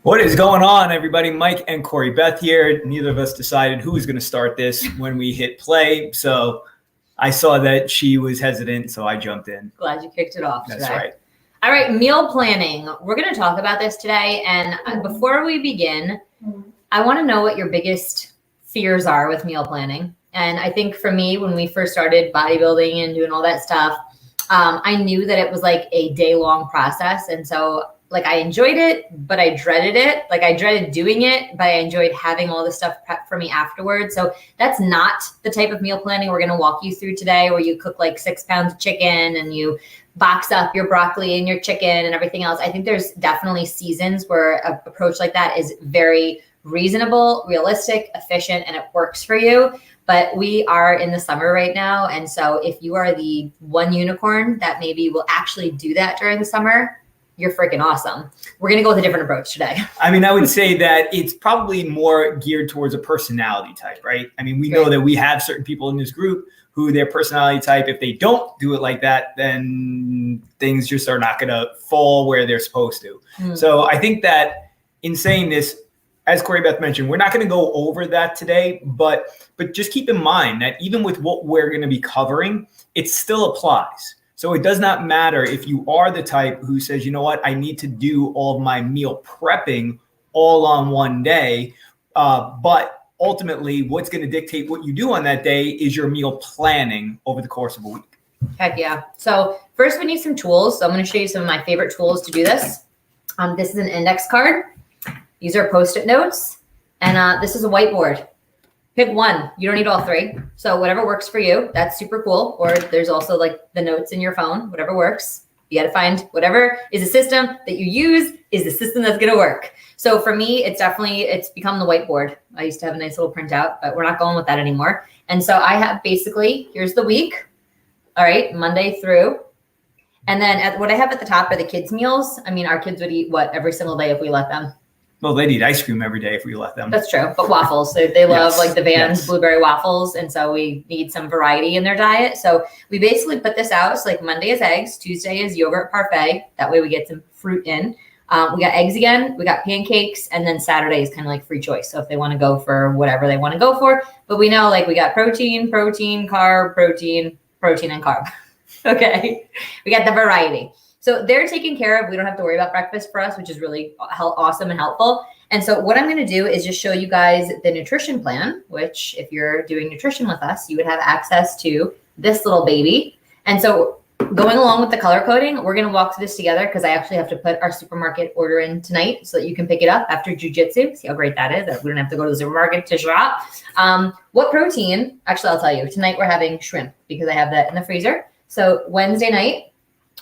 What is going on, everybody? Mike and Corey Beth here. Neither of us decided who was going to start this when we hit play. So I saw that she was hesitant, so I jumped in. Glad you kicked it off today. That's right. All right, meal planning. We're going to talk about this today. And before we begin, I want to know what your biggest fears are with meal planning. And I think for me, when we first started bodybuilding and doing all that stuff, I knew that it was like a day-long process. And so I enjoyed it, but I dreaded it. I dreaded doing it, but I enjoyed having all this stuff prepped for me afterwards. So that's not the type of meal planning we're going to walk you through today, where you cook 6 pounds of chicken and you box up your broccoli and your chicken and everything else. I think there's definitely seasons where an approach like that is very reasonable, realistic, efficient, and it works for you. But we are in the summer right now. And so if you are the one unicorn that maybe will actually do that during the summer, you're freaking awesome. We're going to go with a different approach today. I mean, I would say that it's probably more geared towards a personality type, right? I mean, we know that we have certain people in this group who their personality type, if they don't do it like that, then things just are not going to fall where they're supposed to. So I think that in saying this, as Corey Beth mentioned, we're not going to go over that today, but just keep in mind that even with what we're going to be covering, it still applies. So it does not matter if you are the type who says, you know what, I need to do all of my meal prepping all on one day. But ultimately, what's going to dictate what you do on that day is your meal planning over the course of a week. Heck yeah. So first we need some tools. So I'm going to show you some of my favorite tools to do this. This is an index card. These are Post-it notes. And this is a whiteboard. Pick one. You don't need all 3. So whatever works for you, that's super cool. Or there's also the notes in your phone, whatever works. You got to find whatever is a system that you use is the system that's going to work. So for me, it's become the whiteboard. I used to have a nice little printout, but we're not going with that anymore. And so I have basically, here's the week. All right, Monday through. And then what I have at the top are the kids' meals. I mean, our kids would eat what every single day if we let them. Well, they'd eat ice cream every day if we let them. That's true. But waffles, they love the Vans blueberry waffles. And so we need some variety in their diet. So we basically put this out. So Monday is eggs. Tuesday is yogurt parfait. That way we get some fruit in. We got eggs again. We got pancakes. And then Saturday is kind of free choice. So if they want to go for whatever they want to go for. But we know we got protein, carb, protein, and carb. Okay. We got the variety. So they're taken care of. We don't have to worry about breakfast for us, which is really awesome and helpful. And so what I'm going to do is just show you guys the nutrition plan, which if you're doing nutrition with us, you would have access to this little baby. And so going along with the color coding, we're going to walk through this together because I actually have to put our supermarket order in tonight so that you can pick it up after jujitsu. See how great that is, that we don't have to go to the supermarket to shop. What protein? Actually, I'll tell you. Tonight we're having shrimp because I have that in the freezer. So Wednesday night,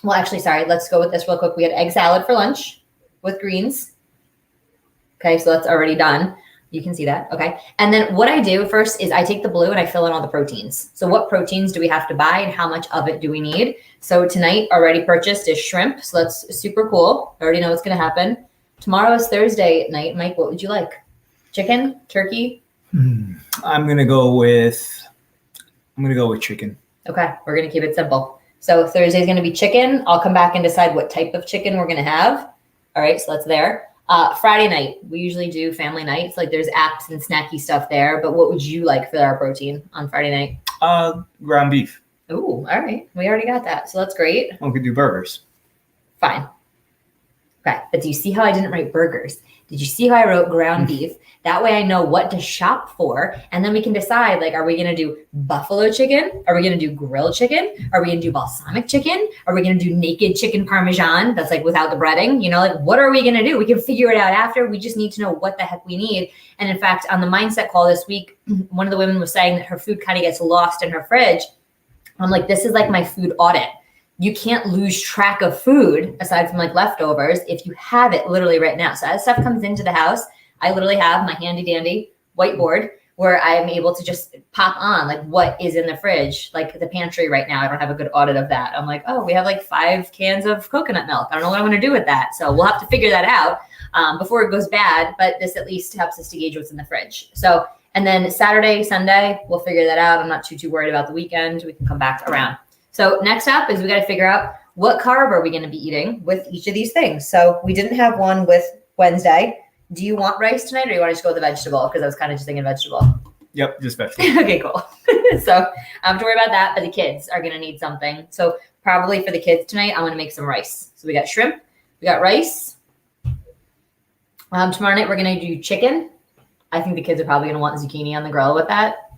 let's go with this real quick. We had egg salad for lunch with greens. Okay, so that's already done. You can see that. Okay. And then what I do first is I take the blue and I fill in all the proteins. So what proteins do we have to buy and how much of it do we need? So tonight already purchased is shrimp. So that's super cool. I already know what's going to happen. Tomorrow is Thursday night. Mike, what would you like? Chicken, turkey? I'm going to go with chicken. Okay. We're going to keep it simple. So Thursday is going to be chicken. I'll come back and decide what type of chicken we're going to have. All right, so that's there. Friday night, we usually do family nights. There's apps and snacky stuff there. But what would you like for our protein on Friday night? Ground beef. Ooh, all right. We already got that. So that's great. We could do burgers. Fine. Okay, but do you see how I didn't write burgers? Did you see how I wrote ground beef? That way I know what to shop for. And then we can decide, are we going to do buffalo chicken? Are we going to do grilled chicken? Are we going to do balsamic chicken? Are we going to do naked chicken parmesan? That's without the breading. What are we going to do? We can figure it out after. We just need to know what the heck we need. And in fact, on the mindset call this week, one of the women was saying that her food kind of gets lost in her fridge. I'm like, this is my food audit. You can't lose track of food aside from leftovers if you have it literally right now. So as stuff comes into the house, I literally have my handy dandy whiteboard where I'm able to just pop on what is in the fridge, the pantry right now. I don't have a good audit of that. I'm we have 5 cans of coconut milk. I don't know what I'm going to do with that. So we'll have to figure that out before it goes bad. But this at least helps us to gauge what's in the fridge. So, and then Saturday, Sunday, we'll figure that out. I'm not too worried about the weekend. We can come back around. So next up is we got to figure out what carb are we going to be eating with each of these things? So we didn't have one with Wednesday. Do you want rice tonight, or do you want to just go with the vegetable? Because I was kind of just thinking vegetable. Yep, just vegetable. Okay, cool. So I don't have to worry about that, but the kids are going to need something. So probably for the kids tonight, I'm going to make some rice. So we got shrimp, we got rice. Tomorrow night, we're going to do chicken. I think the kids are probably going to want zucchini on the grill with that.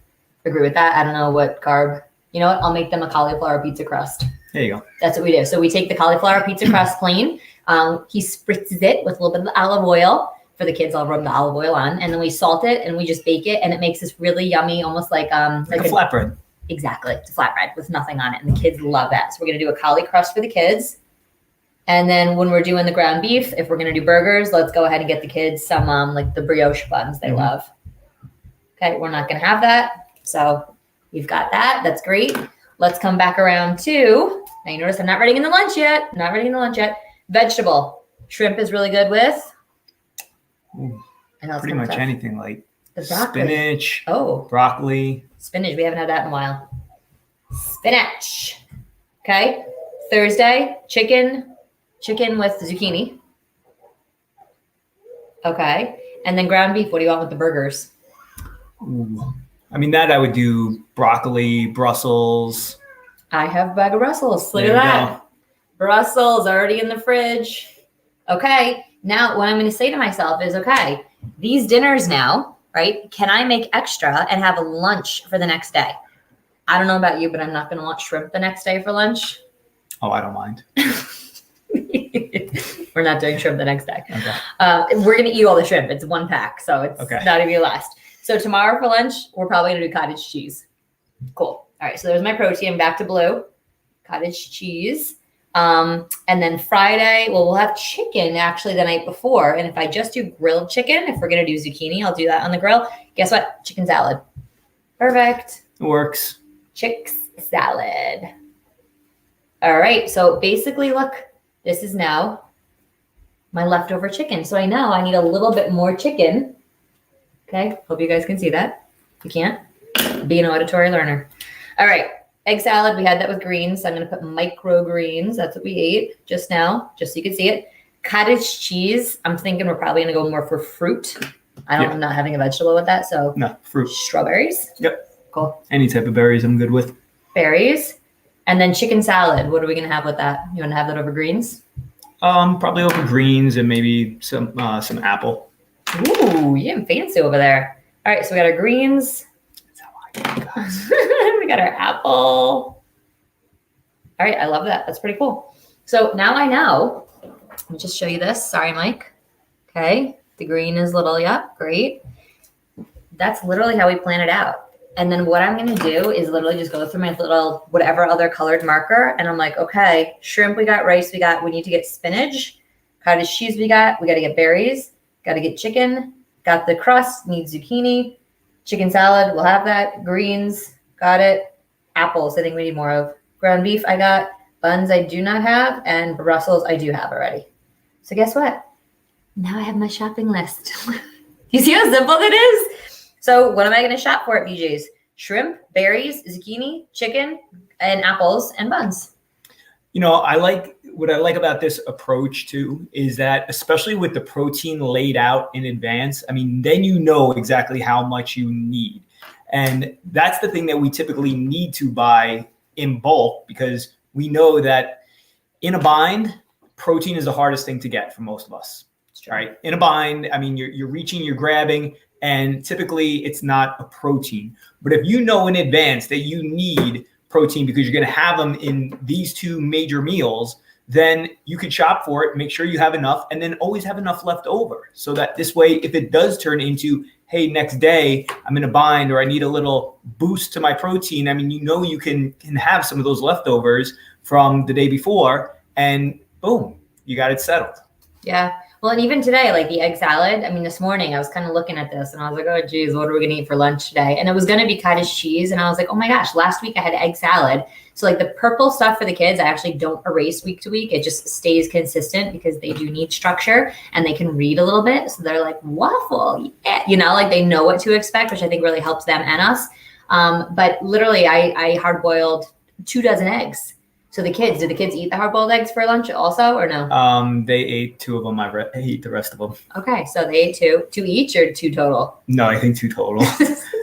Agree with that. I don't know what carb. You know what? I'll make them a cauliflower pizza crust. There you go. That's what we do. So we take the cauliflower pizza crust plain. He spritzes it with a little bit of olive oil. For the kids, I'll rub the olive oil on, and then we salt it and we just bake it, and it makes this really yummy, almost like a flatbread. Exactly, it's a flatbread with nothing on it, and the kids love that. So we're gonna do a cauli crust for the kids, and then when we're doing the ground beef, if we're gonna do burgers, let's go ahead and get the kids some like the brioche buns they love. Okay, we're not gonna have that, so we've got that. That's great. Let's come back around to, now you notice I'm not ready in the lunch yet. Vegetable. Shrimp is really good with. Ooh, pretty much anything like spinach, broccoli. Spinach, we haven't had that in a while. Spinach. Okay. Thursday, chicken with zucchini. Okay. And then ground beef. What do you want with the burgers? Ooh. I mean, that I would do broccoli, Brussels. I have a bag of Brussels. Look at that. Brussels already in the fridge. Okay. Now, what I'm going to say to myself is, okay, these dinners now, right? Can I make extra and have a lunch for the next day? I don't know about you, but I'm not going to want shrimp the next day for lunch. Oh, I don't mind. We're not doing shrimp the next day. Okay. We're going to eat all the shrimp. It's one pack, so it's not even last. So tomorrow for lunch, we're probably going to do cottage cheese. Cool. All right, so there's my protein. Back to blue. Cottage cheese. And then Friday, well, we'll have chicken actually the night before. And if I just do grilled chicken, if we're going to do zucchini, I'll do that on the grill. Guess what? Chicken salad. Perfect. It works. Chicks salad. All right. So basically, look, this is now my leftover chicken. So I know I need a little bit more chicken. Okay. Hope you guys can see that. If you can't, be an auditory learner. All right. Egg salad, we had that with greens. So I'm going to put microgreens. That's what we ate just now, just so you can see it. Cottage cheese. I'm thinking we're probably going to go more for fruit. I'm not having a vegetable with that. So no, fruit. Strawberries. Yep. Cool. Any type of berries I'm good with. Berries. And then chicken salad. What are we going to have with that? You want to have that over greens? Probably over greens and maybe some apple. Ooh, you're getting fancy over there. All right, so we got our greens. We got our apple. All right, I love that. That's pretty cool. So now I know. Let me just show you this. Sorry, Mike. Okay, the green is little. Yep, great. That's literally how we plan it out. And then what I'm going to do is literally just go through my little whatever other colored marker. And I'm like, okay, shrimp we got, rice we got. We need to get spinach. Cottage cheese we got. We got to get berries. Got to get chicken. Got the crust. Need zucchini. Chicken salad, we'll have that. Greens, got it. Apples, I think we need more of. Ground beef, I got. Buns, I do not have. And Brussels, I do have already. So guess what? Now I have my shopping list. You see how simple that is? So what am I going to shop for at BJ's? Shrimp, berries, zucchini, chicken, and apples, and buns. You know, what I like about this approach too is that, especially with the protein laid out in advance, I mean, then you know exactly how much you need. And that's the thing that we typically need to buy in bulk, because we know that in a bind, protein is the hardest thing to get for most of us, right? In a bind, I mean, you're reaching, you're grabbing, and typically it's not a protein. But if you know in advance that you need protein because you're going to have them in these two major meals, then you could shop for it, make sure you have enough, and then always have enough left over. So that this way, if it does turn into, hey, next day I'm in a bind or I need a little boost to my protein, I mean, you know, you can have some of those leftovers from the day before, and boom, you got it settled. Yeah. Well, and even today, like the egg salad, I mean, this morning I was kind of looking at this and I was like, oh, geez, what are we going to eat for lunch today? And it was going to be cottage cheese. And I was like, oh my gosh, last week I had egg salad. So like the purple stuff for the kids, I actually don't erase week to week. It just stays consistent because they do need structure and they can read a little bit. So they're like, waffle, yeah. You know, like they know what to expect, which I think really helps them and us. But literally I hard boiled 2 dozen eggs. So did the kids eat the hard-boiled eggs for lunch also, or no? They ate 2 of them. I ate the rest of them. Okay, so they ate 2 each or 2 total? No, I think 2 total.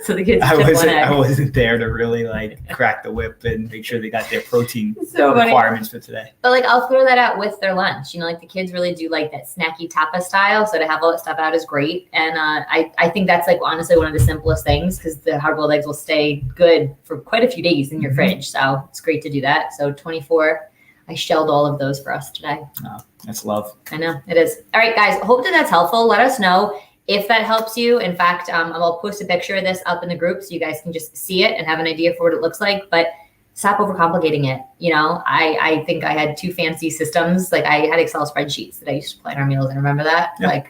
So the kids I took 1 wasn't. egg. I wasn't there to really like crack the whip and make sure they got their protein So funny. requirements for today. But like I'll throw that out with their lunch. You know, like the kids really do like that snacky tapa style. So to have all that stuff out is great. And I think that's like honestly one of the simplest things because the hard-boiled eggs will stay good for quite a few days in your fridge. So it's great to do that. So 24, I shelled all of those for us today. Oh, that's love. I know it is. All right, guys. Hope that that's helpful. Let us know if that helps you. In fact, I'll post a picture of this up in the group so you guys can just see it and have an idea for what it looks like. But stop overcomplicating it. You know, I think I had 2 fancy systems. Like I had Excel spreadsheets that I used to plan our meals. I remember that. Yeah.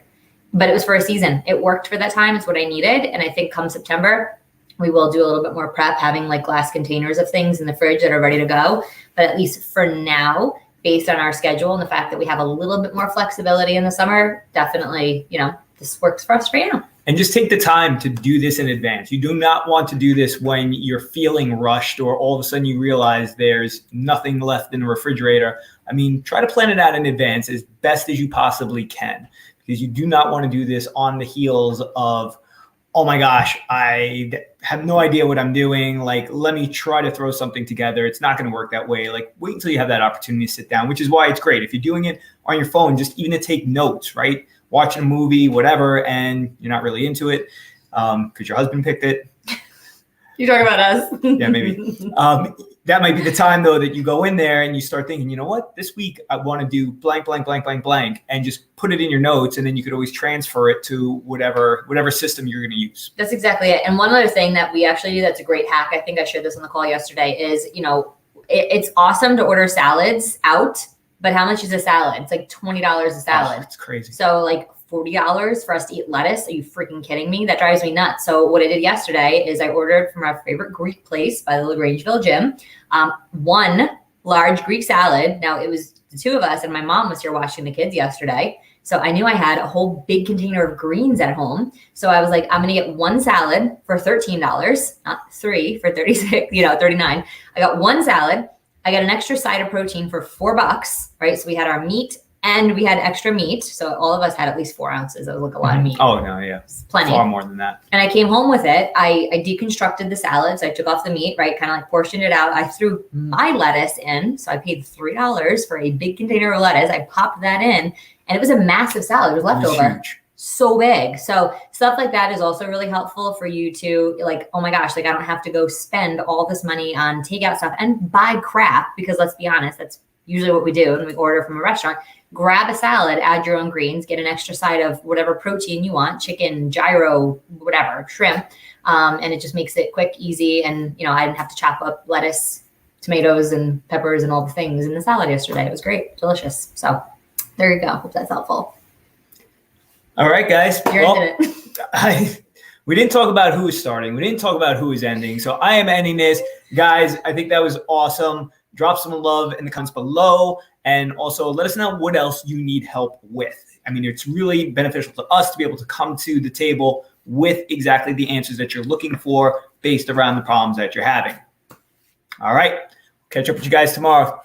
But it was for a season. It worked for that time. It's what I needed. And I think come September, we will do a little bit more prep, having like glass containers of things in the fridge that are ready to go. But at least for now, based on our schedule and the fact that we have a little bit more flexibility in the summer, definitely, you know, this works for us right now. And just take the time to do this in advance. You do not want to do this when you're feeling rushed or all of a sudden you realize there's nothing left in the refrigerator. I mean, try to plan it out in advance as best as you possibly can, because you do not want to do this on the heels of, oh my gosh, I have no idea what I'm doing. Like, let me try to throw something together. It's not going to work that way. Like, wait until you have that opportunity to sit down, which is why it's great. If you're doing it on your phone, just even to take notes, right? Watching a movie, whatever, and you're not really into it because your husband picked it. You're talking about us? Yeah, maybe. That might be the time, though, that you go in there and you start thinking, you know what, this week I want to do blank, blank, blank, blank, blank, and just put it in your notes. And then you could always transfer it to whatever system you're going to use. That's exactly it. And one other thing that we actually do that's a great hack, I think I shared this on the call yesterday, is, you know, it's awesome to order salads out, but how much is a salad? It's like $20 a salad. Oh, it's crazy. So like $40 for us to eat lettuce. Are you freaking kidding me? That drives me nuts. So what I did yesterday is I ordered from our favorite Greek place by the LaGrangeville gym, 1 large Greek salad. Now it was the 2 of us and my mom was here watching the kids yesterday. So I knew I had a whole big container of greens at home. So I was like, I'm going to get 1 salad for $13, not 3 for 36, you know, 39. I got 1 salad. I got an extra side of protein for $4, right? So we had our meat and we had extra meat. So all of us had at least 4 ounces. That was like a lot of meat. Oh, no, yeah. Plenty. Far more than that. And I came home with it. I deconstructed the salad. So I took off the meat, right? Kind of like portioned it out. I threw my lettuce in. So I paid $3 for a big container of lettuce. I popped that in and it was a massive salad. It was leftover. Huge. So big. So stuff like that is also really helpful for you to like, oh my gosh, like I don't have to go spend all this money on takeout stuff and buy crap, because let's be honest, that's usually what we do when we order from a restaurant. Grab a salad, add your own greens, get an extra side of whatever protein you want, chicken, gyro, whatever, shrimp. And it just makes it quick, easy. And, you know, I didn't have to chop up lettuce, tomatoes, and peppers and all the things in the salad yesterday. It was great. Delicious. So there you go. Hope that's helpful. All right, guys. You're in it. We didn't talk about who is starting. We didn't talk about who is ending. So I am ending this. Guys, I think that was awesome. Drop some love in the comments below. And also let us know what else you need help with. I mean, it's really beneficial to us to be able to come to the table with exactly the answers that you're looking for based around the problems that you're having. All right. Catch up with you guys tomorrow.